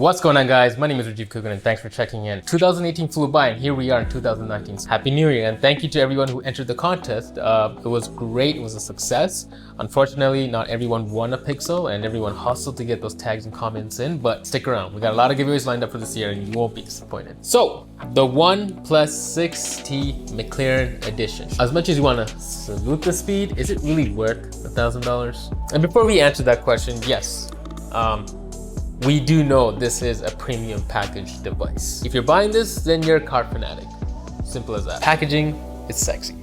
What's going on, guys? My name is Rajeev Kugan and thanks for checking in. 2018 flew by and here we are in 2019. Happy New Year and thank you to everyone who entered the contest. It was great, it was a success. Unfortunately, not everyone won a Pixel and everyone hustled to get those tags and comments in, but stick around. We got a lot of giveaways lined up for this year and you won't be disappointed. So, the OnePlus 6T McLaren edition. As much as you want to salute the speed, is it really worth $1,000? And before we answer that question, yes. We do know this is a premium packaged device. If you're buying this, then you're a car fanatic. Simple as that. Packaging is sexy.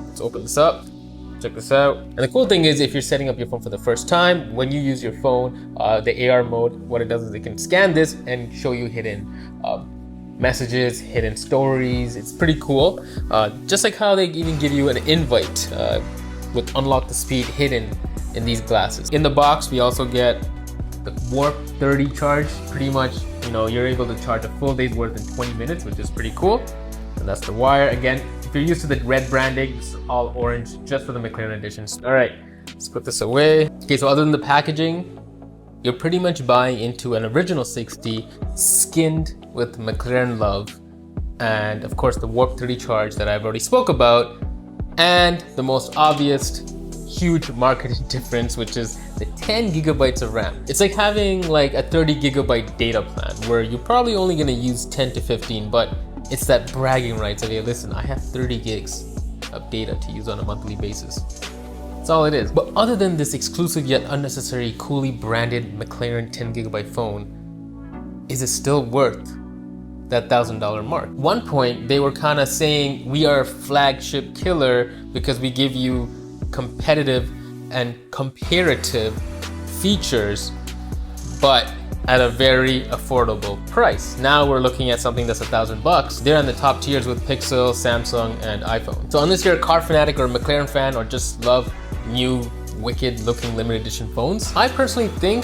Let's open this up. Check this out. And the cool thing is, if you're setting up your phone for the first time, when you use your phone, the AR mode, what it does is it can scan this and show you hidden messages, hidden stories. It's pretty cool. Just like how they even give you an invite with unlock the speed hidden in these glasses. In the box, we also get the Warp 30 charge. Pretty much, you're able to charge a full day's worth in 20 minutes, which is pretty cool. And that's the wire. Again, if you're used to the red branding, it's all orange just for the McLaren editions. All right, let's put this away. Okay, so other than the packaging, you're pretty much buying into an original 6D skinned with McLaren love. And of course, the Warp 30 charge that I've already spoke about. And the most obvious huge marketing difference, which is the 10 gigabytes of RAM. It's like having like a 30 gigabyte data plan where you're probably only gonna use 10 to 15, but it's that bragging rights of, hey, listen, I have 30 gigs of data to use on a monthly basis. That's all it is. But other than this exclusive yet unnecessary, coolly branded McLaren 10 gigabyte phone, is it still worth that $1,000 mark? At one point, they were kind of saying we are a flagship killer because we give you competitive and comparative features, but at a very affordable price. Now we're looking at something that's $1,000. They're in the top tiers with Pixel, Samsung, and iPhone. So unless you're a car fanatic or a McLaren fan or just love new wicked looking limited edition phones, I personally think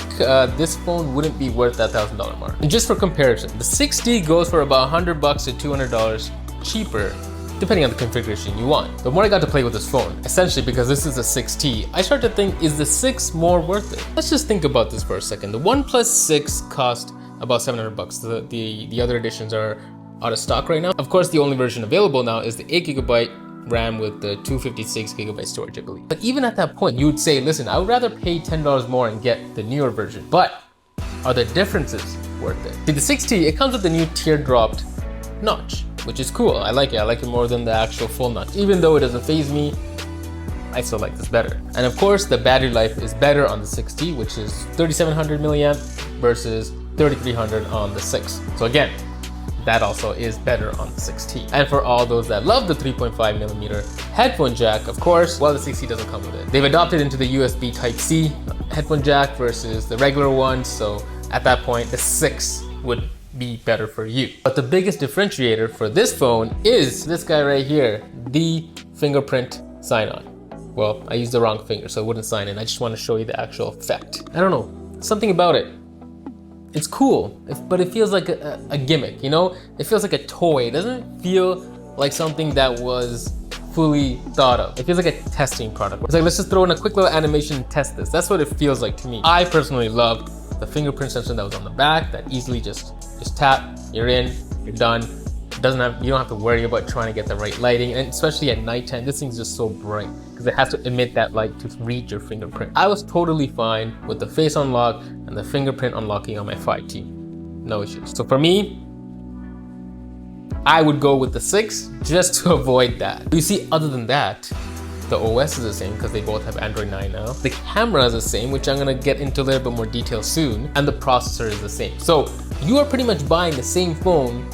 this phone wouldn't be worth that $1,000 mark. And just for comparison, the 6D goes for about $100 to $200 cheaper, depending on the configuration you want. The more I got to play with this phone, essentially because this is a 6T, I start to think, is the 6 more worth it? Let's just think about this for a second. The OnePlus 6 cost about $700. The other editions are out of stock right now. Of course, the only version available now is the 8 gigabyte RAM with the 256 gigabyte storage, I believe. But even at that point, you would say, listen, I would rather pay $10 more and get the newer version. But are the differences worth it? See, the 6T, it comes with the new teardropped notch, which is cool. I like it. I like it more than the actual full notch. Even though it doesn't faze me, I still like this better. And of course, the battery life is better on the 6T, which is 3700 milliamp versus 3300 on the 6. So again, that also is better on the 6T. And for all those that love the 3.5 millimeter headphone jack, of course, well, the 6T doesn't come with it. They've adopted into the USB Type-C headphone jack versus the regular one. So at that point, the 6 would be better for you. But the biggest differentiator for this phone is this guy right here, the fingerprint sign-on. Well, I used the wrong finger, so it wouldn't sign in. I just want to show you the actual effect. I don't know, something about it. It's cool, but it feels like a gimmick, It feels like a toy. It doesn't feel like something that was fully thought of. It feels like a testing product. It's like, let's just throw in a quick little animation and test this. That's what it feels like to me. I personally love the fingerprint sensor that was on the back that easily just tap, you're in, you're done. You don't have to worry about trying to get the right lighting, and especially at nighttime, this thing's just so bright because it has to emit that light to read your fingerprint. I was totally fine with the face unlock and the fingerprint unlocking on my 5T. No issues. So for me, I would go with the 6 just to avoid that. You see, other than that, the OS is the same because they both have Android 9 now. The camera is the same, which I'm gonna get into a little bit more detail soon, and the processor is the same. So you are pretty much buying the same phone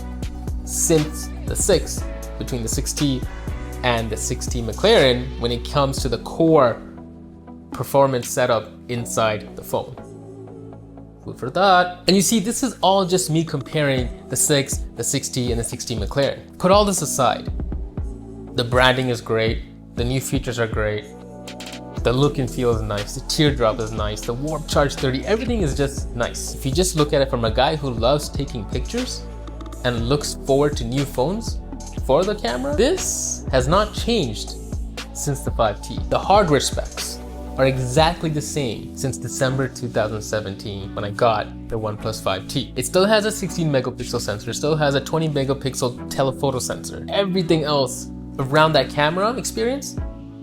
since the 6, between the 6T and the 6T McLaren when it comes to the core performance setup inside the phone. Food for thought. And you see, this is all just me comparing the 6, the 6T, and the 6T McLaren. Put all this aside. The branding is great. The new features are great. The look and feel is nice. The teardrop is nice. The Warp Charge 30, everything is just nice. If you just look at it from a guy who loves taking pictures and looks forward to new phones for the camera, this has not changed since the 5T. The hardware specs are exactly the same since December 2017 when I got the OnePlus 5T. It still has a 16 megapixel sensor, still has a 20 megapixel telephoto sensor. Everything else around that camera experience,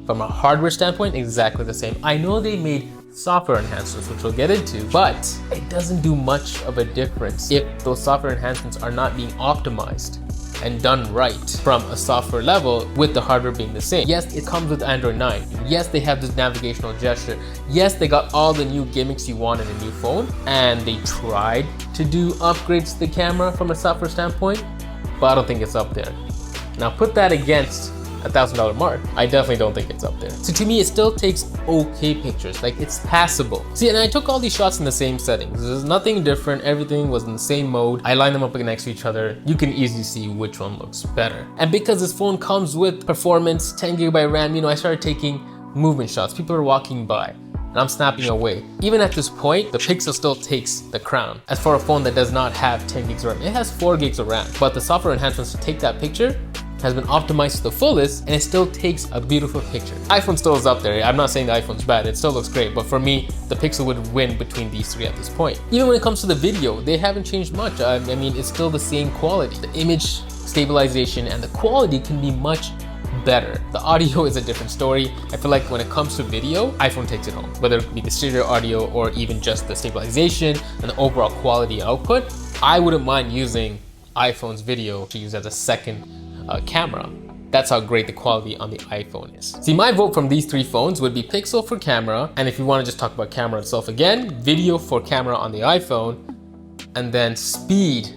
from a hardware standpoint, exactly the same. I know they made software enhancements, which we'll get into, but it doesn't do much of a difference if those software enhancements are not being optimized and done right from a software level with the hardware being the same. Yes, it comes with Android 9. Yes, they have this navigational gesture. Yes, they got all the new gimmicks you want in a new phone, and they tried to do upgrades to the camera from a software standpoint, but I don't think it's up there. Now put that against $1,000 mark, I definitely don't think it's up there. So to me, it still takes okay pictures, like it's passable. See, and I took all these shots in the same settings. There's nothing different, everything was in the same mode. I lined them up next to each other. You can easily see which one looks better. And because this phone comes with performance, 10 GB RAM, I started taking movement shots. People are walking by and I'm snapping away. Even at this point, the Pixel still takes the crown. As for a phone that does not have 10 gigs of RAM, it has 4 gigs of RAM, but the software enhancements to take that picture has been optimized to the fullest, and it still takes a beautiful picture. iPhone still is up there. I'm not saying the iPhone's bad, it still looks great, but for me, the Pixel would win between these three at this point. Even when it comes to the video, they haven't changed much. I mean, it's still the same quality. The image stabilization and the quality can be much better. The audio is a different story. I feel like when it comes to video, iPhone takes it home. Whether it be the stereo audio or even just the stabilization and the overall quality output, I wouldn't mind using iPhone's video to use as a second camera. That's how great the quality on the iPhone is. See, my vote from these three phones would be Pixel for camera, and if you want to just talk about camera itself again, video for camera on the iPhone, and then speed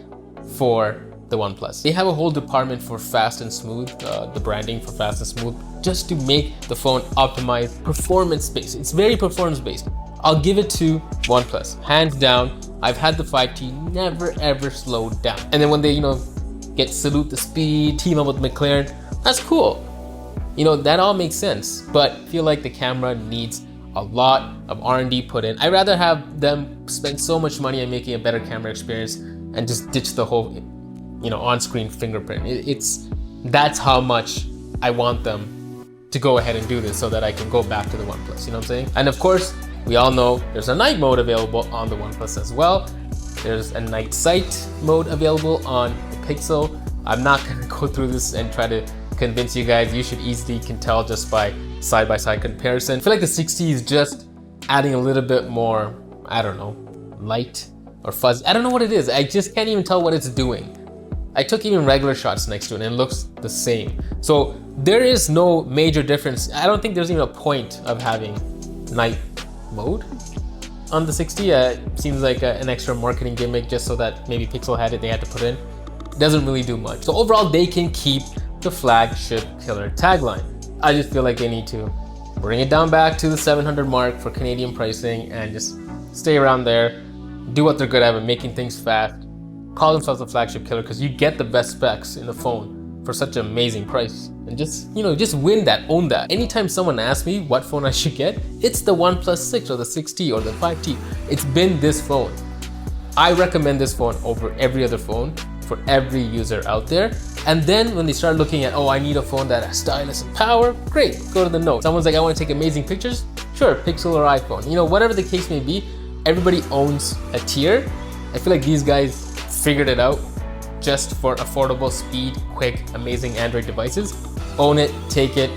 for the OnePlus. They have a whole department for fast and smooth, the branding for fast and smooth, just to make the phone optimize performance based. It's very performance based. I'll give it to OnePlus, hands down. I've had the 5T, never ever slowed down. And then when they, get salute the speed, team up with McLaren, that's cool. That all makes sense, but I feel like the camera needs a lot of R&D put in. I'd rather have them spend so much money on making a better camera experience and just ditch the whole, on-screen fingerprint. That's how much I want them to go ahead and do this so that I can go back to the OnePlus, you know what I'm saying? And of course, we all know there's a night mode available on the OnePlus as well. There's a night sight mode available on the Pixel. I'm not gonna go through this and try to convince you guys. You should easily can tell just by side-by-side comparison. I feel like the 60 is just adding a little bit more, I don't know, light or fuzzy. I don't know what it is. I just can't even tell what it's doing. I took even regular shots next to it and it looks the same. So there is no major difference. I don't think there's even a point of having night mode on the 60. Seems like an extra marketing gimmick just so that maybe Pixel had it, they had to put in. Doesn't really do much. So overall, they can keep the flagship killer tagline. I just feel like they need to bring it down back to the 700 mark for Canadian pricing and just stay around there, do what they're good at, making things fast, call themselves a flagship killer because you get the best specs in the phone for such an amazing price. And just win that, own that. Anytime someone asks me what phone I should get, it's the OnePlus 6 or the 6T or the 5T. It's been this phone. I recommend this phone over every other phone for every user out there. And then when they start looking at, I need a phone that has stylus and power, great, go to the Note. Someone's like, I want to take amazing pictures, sure, Pixel or iPhone. Whatever the case may be, everybody owns a tier. I feel like these guys figured it out just for affordable, speed, quick, amazing Android devices. Own it, take it,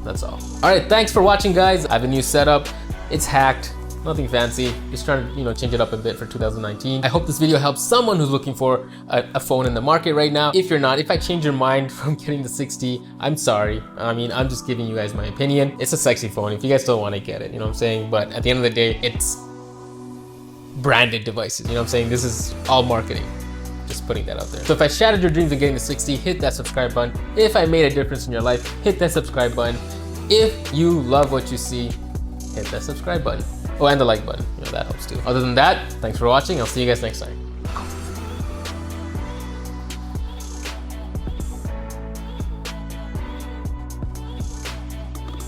that's all. All right, thanks for watching, guys. I have a new setup. It's hacked. Nothing fancy, just trying to change it up a bit for 2019. I hope this video helps someone who's looking for a phone in the market right now. If you're not, if I change your mind from getting the 60, I'm sorry. I'm just giving you guys my opinion. It's a sexy phone if you guys still want to get it, you know what I'm saying? But at the end of the day, it's branded devices, you know what I'm saying? This is all marketing. Just putting that out there. So if I shattered your dreams of getting the 60, hit that subscribe button. If I made a difference in your life, hit that subscribe button. If you love what you see, hit that subscribe button. Oh, and the like button, that helps too. Other than that, thanks for watching. I'll see you guys next time.